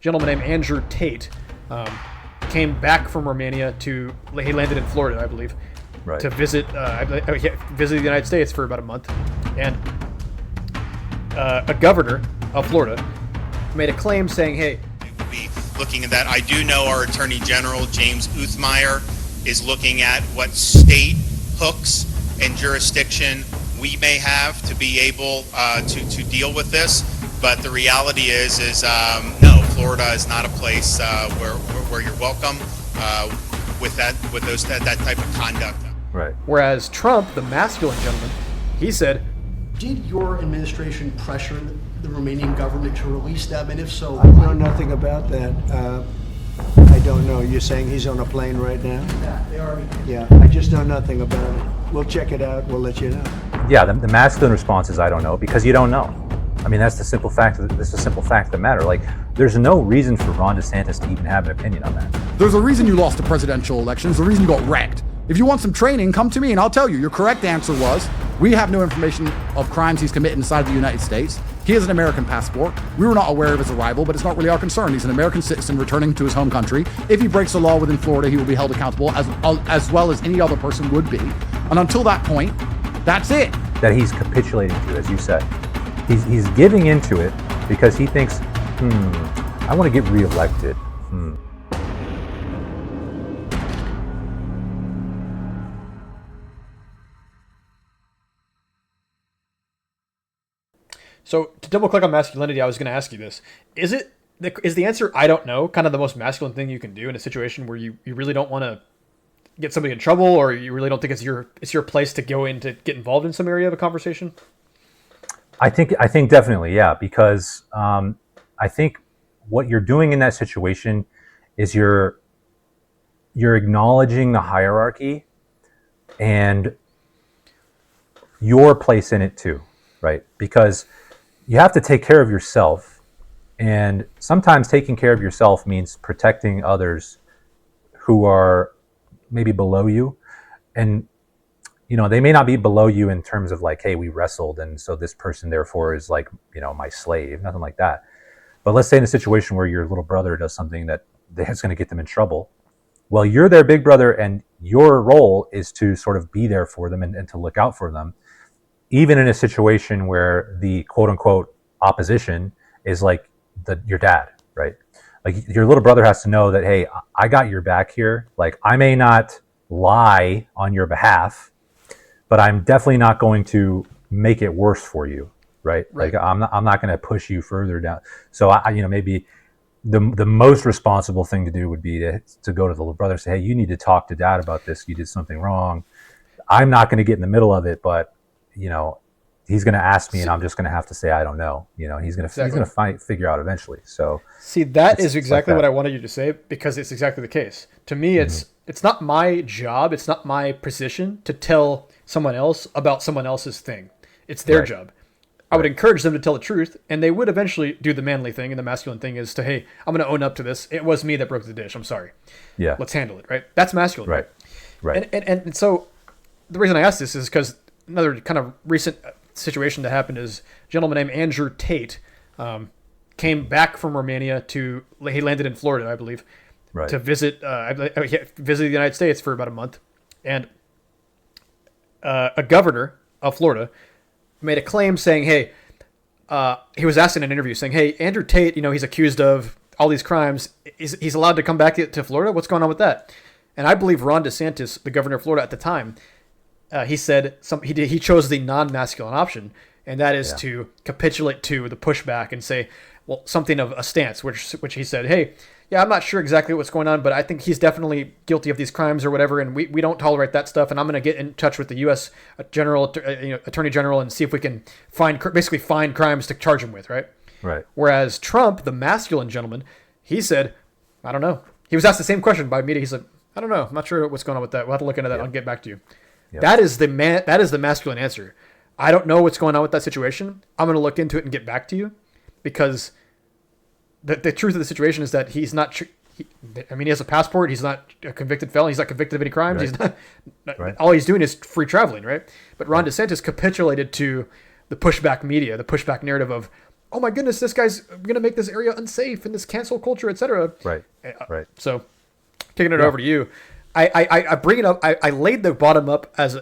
Gentleman named Andrew Tate came back from Romania he landed in Florida, I believe, Right. to visit the United States for about a month. And a governor of Florida made a claim saying, hey, We'll be looking at that. I do know our Attorney General, James Uthmeyer, is looking at what state hooks and jurisdiction we may have to be able to deal with this. But the reality is no, Florida is not a place where you're welcome with that type of conduct. Right. Whereas Trump, the masculine gentleman, he said, did your administration pressure the Romanian government to release them? And if so, I know nothing about that. I don't know. You're saying he's on a plane right now? yeah, they already did. Yeah, I just know nothing about it. We'll check it out. We'll let you know. Yeah, the masculine response is I don't know, because you don't know. I mean, that's the simple fact. That's the simple fact of the matter. Like, there's no reason for Ron DeSantis to even have an opinion on that. There's a reason you lost the presidential elections, the reason you got wrecked. If you want some training, come to me and I'll tell you. Your correct answer was, we have no information of crimes he's committed inside the United States. He has an American passport. We were not aware of his arrival, but it's not really our concern. He's an American citizen returning to his home country. If he breaks the law within Florida, he will be held accountable as well as any other person would be. And until that point, that's it. That he's capitulating to, as you said. He's giving into it because he thinks, I want to get reelected. so to double click on masculinity, I was going to ask you this. Is the answer, I don't know, kind of the most masculine thing you can do in a situation where you really don't want to get somebody in trouble, or you really don't think it's your place to go in to get involved in some area of a conversation? I think definitely, yeah, because I think what you're doing in that situation is you're acknowledging the hierarchy and your place in it too, right? Because you have to take care of yourself, and sometimes taking care of yourself means protecting others who are maybe below you. And they may not be below you in terms of like, hey, we wrestled, and so this person therefore is like, my slave, nothing like that. But let's say in a situation where your little brother does something that's going to get them in trouble. Well, you're their big brother, and your role is to sort of be there for them and to look out for them, even in a situation where the quote unquote opposition is like your dad, right? Like, your little brother has to know that, hey, I got your back here. Like, I may not lie on your behalf, but I'm definitely not going to make it worse for you, right? Like, I'm not going to push you further down. So maybe the most responsible thing to do would be to go to the little brother and say, hey, you need to talk to dad about this. You did something wrong. I'm not going to get in the middle of it, but he's going to ask me, and I'm just going to have to say I don't know. He's going to figure out eventually. So see, that is exactly what I wanted you to say, because it's exactly the case. To me, it's not my job, it's not my position to tell someone else about someone else's thing. It's their job. I would encourage them to tell the truth, and they would eventually do the manly thing, and the masculine thing is to, hey, I'm going to own up to this. It was me that broke the dish. I'm sorry. Yeah. Let's handle it, right? That's masculine. Right. And so the reason I asked this is because another kind of recent situation that happened is a gentleman named Andrew Tate came back from Romania he landed in Florida, I believe, to visit the United States for about a month. And a governor of Florida made a claim saying, hey, he was asked in an interview saying, hey, Andrew Tate, he's accused of all these crimes. He's allowed to come back to Florida? What's going on with that? And I believe Ron DeSantis, the governor of Florida at the time, he said he chose the non-masculine option, and that is to capitulate to the pushback and say, well, something of a stance, which he said, hey, yeah, I'm not sure exactly what's going on, but I think he's definitely guilty of these crimes or whatever, and we don't tolerate that stuff, and I'm going to get in touch with the U.S. Attorney General and see if we can find crimes to charge him with, right? Right. Whereas Trump, the masculine gentleman, he said, I don't know. He was asked the same question by media. He said, I don't know. I'm not sure what's going on with that. We'll have to look into that. I'll get back to you. Yep. That is the masculine answer. I don't know what's going on with that situation. I'm going to look into it and get back to you, because the truth of the situation is that he's not. He has a passport. He's not a convicted felon. He's not convicted of any crimes. Right. He's not. All he's doing is free traveling, right? But Ron DeSantis capitulated to the pushback media, the pushback narrative of oh my goodness, this guy's going to make this area unsafe and this cancel culture, etc. Right. Right. So, kicking it over to you, I bring it up. I laid the bottom up as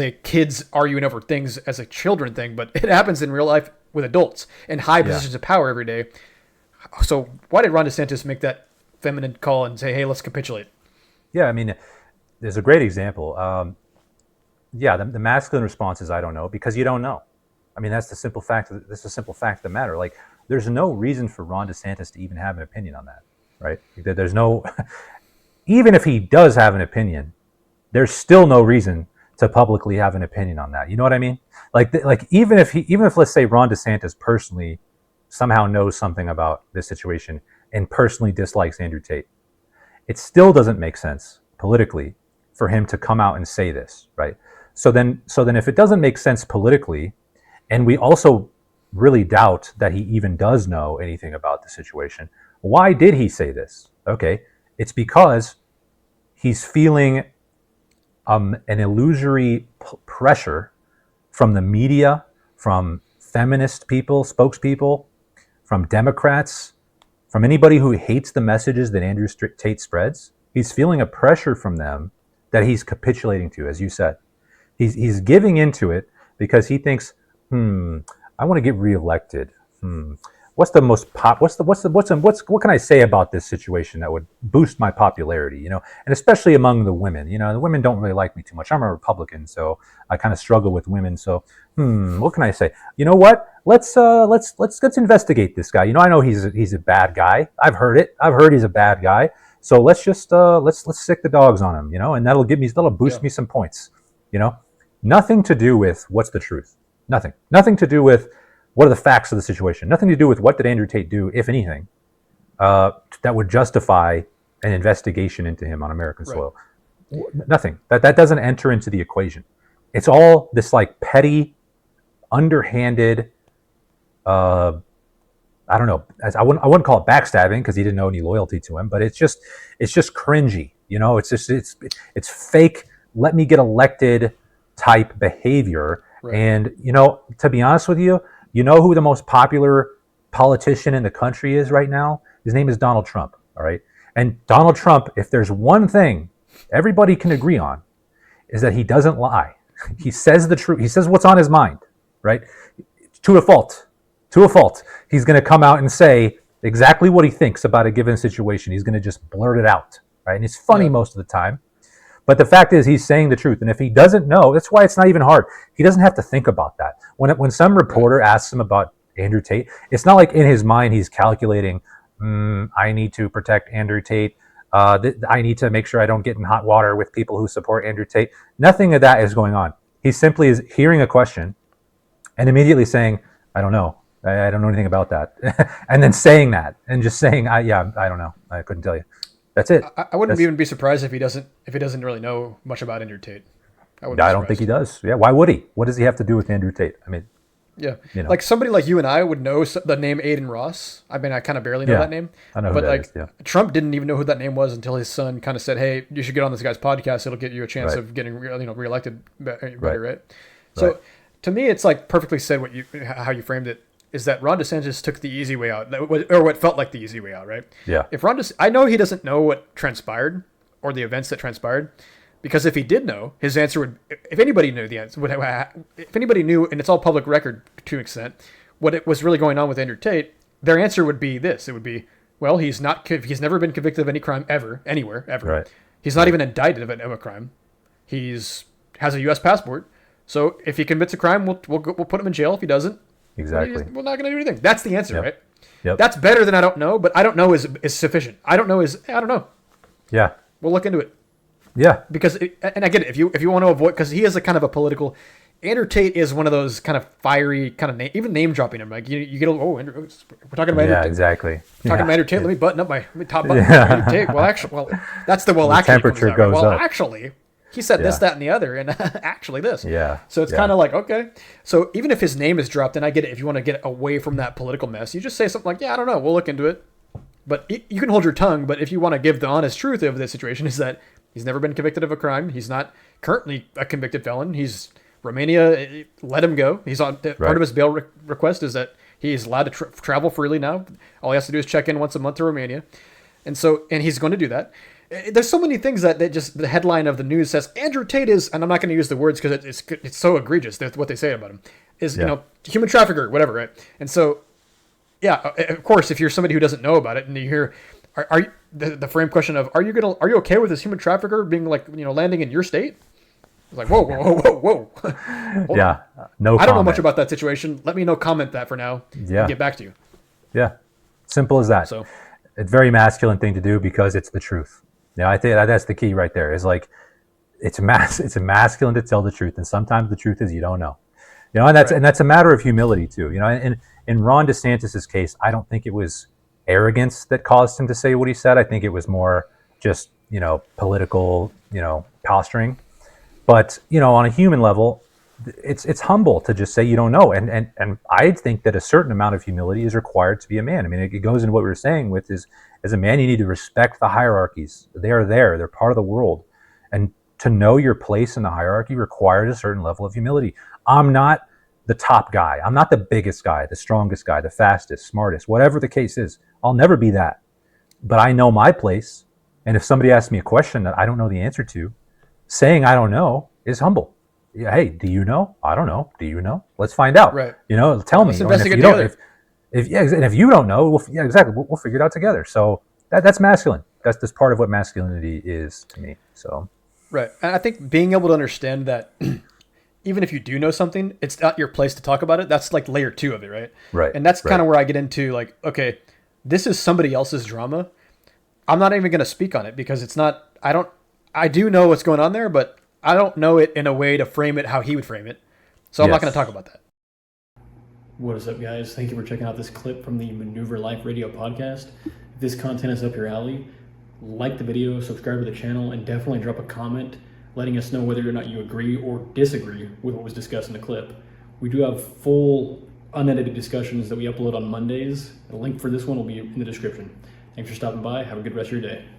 a kids arguing over things as a children thing, but it happens in real life with adults in high positions of power every day. So why did Ron DeSantis make that feminine call and say, hey, let's capitulate? Yeah, I mean, there's a great example. The masculine response is, I don't know, because you don't know. I mean, that's the simple fact. That's the simple fact of the matter. Like, there's no reason for Ron DeSantis to even have an opinion on that, right? There's no, even if he does have an opinion, there's still no reason to publicly have an opinion on that. You know what I mean? Like even if let's say Ron DeSantis personally somehow knows something about this situation and personally dislikes Andrew Tate, it still doesn't make sense politically for him to come out and say this, right? So then if it doesn't make sense politically, and we also really doubt that he even does know anything about the situation, why did he say this? Okay, it's because he's feeling an illusory pressure from the media, from feminist people, spokespeople, from Democrats, from anybody who hates the messages that Andrew Tate spreads. He's feeling a pressure from them that he's capitulating to, as you said. He's giving into it because he thinks, I want to get reelected. What's the most what can I say about this situation that would boost my popularity, you know? And especially among the women, you know, the women don't really like me too much. I'm a Republican, so I kind of struggle with women. So, what can I say? You know what? Let's investigate this guy. You know, I know he's a bad guy. I've heard it. I've heard he's a bad guy. So let's just let's sick the dogs on him, you know, and that'll boost me some points, you know. Nothing to do with what's the truth. Nothing to do with what are the facts of the situation. Nothing to do with what did Andrew Tate do, if anything, that would justify an investigation into him on American soil. Nothing. That doesn't enter into the equation. It's all this like petty, underhanded. I don't know. I wouldn't call it backstabbing because he didn't know any loyalty to him, but it's just cringy. You know, it's fake. Let me get elected type behavior. And, you know, to be honest with you, you know who the most popular politician in the country is right now? His name is Donald Trump, all right? And Donald Trump, if there's one thing everybody can agree on, is that he doesn't lie. He says the truth. He says what's on his mind, right? To a fault. He's going to come out and say exactly what he thinks about a given situation. He's going to just blurt it out, right? And it's funny most of the time. But the fact is, he's saying the truth. And if he doesn't know, that's why it's not even hard. He doesn't have to think about that. When some reporter asks him about Andrew Tate, it's not like in his mind he's calculating, I need to protect Andrew Tate. I need to make sure I don't get in hot water with people who support Andrew Tate. Nothing of that is going on. He simply is hearing a question and immediately saying, I don't know. I don't know anything about that. And then saying that and just saying, I don't know. I couldn't tell you. That's it. I wouldn't even be surprised if he doesn't really know much about Andrew Tate. I don't think he does. Yeah, why would he? What does he have to do with Andrew Tate? I mean, yeah, you know. Like somebody like you and I would know the name Aiden Ross. I mean, I kind of barely know that name. I know, but who that like is, yeah. Trump didn't even know who that name was until his son kind of said, "Hey, you should get on this guy's podcast. It'll get you a chance of getting reelected better." Right. So to me, it's like perfectly said how you framed it. Is that Ron DeSantis took the easy way out, or what felt like the easy way out, right? Yeah. If I know he doesn't know what transpired or the events that transpired, because if he did know, his answer would, if anybody knew the answer, if anybody knew, and it's all public record to an extent, what it was really going on with Andrew Tate, their answer would be this. It would be, well, he's never been convicted of any crime ever, anywhere, ever. Right. He's not even indicted of a crime. Has a U.S. passport. So if he commits a crime, we'll put him in jail. If he doesn't, exactly, we're not going to do anything. That's the answer, right? Yep. That's better than I don't know, but I don't know is sufficient. I don't know. Yeah. We'll look into it. Yeah. Because, and I get it, if you want to avoid, because he is a kind of a political, Andrew Tate is one of those kind of fiery, kind of even name dropping him. Like you get Andrew, we're talking about Andrew Tate. Exactly. Talking about Andrew Tate, let me button up my top button. Andrew Tate. That's the actually. Temperature goes up. Actually, he said this, that, and the other, and actually this. Yeah. So it's kind of like, okay. So even if his name is dropped, and I get it, if you want to get away from that political mess, you just say something like, I don't know, we'll look into it. But you can hold your tongue, but if you want to give the honest truth of the situation, is that he's never been convicted of a crime. He's not currently a convicted felon. Romania let him go. He's on part of his bail request is that He's allowed to travel freely now. All he has to do is check in once a month to Romania. And he's going to do that. There's so many things that just the headline of the news says Andrew Tate is, and I'm not going to use the words because it's so egregious what they say about him, is, human trafficker, whatever, right? And so, yeah, of course, if you're somebody who doesn't know about it and you hear, are you, the frame question of, are you okay with this human trafficker being landing in your state? It's like, whoa. Yeah, no. I don't know much about that situation. Let me comment that for now. Yeah. And get back to you. Yeah, simple as that. So, it's a very masculine thing to do because it's the truth. I think that's the key right there. Is like, it's masculine to tell the truth, and sometimes the truth is you don't know. And that's a matter of humility too. And in Ron DeSantis's case, I don't think it was arrogance that caused him to say what he said. I think it was more just political posturing. But on a human level, it's humble to just say you don't know. And I think that a certain amount of humility is required to be a man. I mean, it goes into what we were saying with is, as a man, you need to respect the hierarchies. They are there. They're part of the world. And to know your place in the hierarchy requires a certain level of humility. I'm not the top guy. I'm not the biggest guy, the strongest guy, the fastest, smartest, whatever the case is. I'll never be that. But I know my place. And if somebody asks me a question that I don't know the answer to, saying I don't know is humble. Yeah, hey, do you know? I don't know. Do you know? Let's find out. Right. Tell me. Let's investigate and if you don't know, we'll figure it out together. So that's masculine. That's part of what masculinity is to me. So. Right. And I think being able to understand that even if you do know something, it's not your place to talk about it. That's like layer 2 of it, right? Right. And that's kind of where I get into like, okay, this is somebody else's drama. I'm not even going to speak on it because it's not, I do know what's going on there, but I don't know it in a way to frame it how he would frame it. So I'm not going to talk about that. What is up, guys? Thank you for checking out this clip from the Maneuver Life Radio podcast. If this content is up your alley, like the video, subscribe to the channel, and definitely drop a comment letting us know whether or not you agree or disagree with what was discussed in the clip. We do have full unedited discussions that we upload on Mondays. The link for this one will be in the description. Thanks for stopping by. Have a good rest of your day.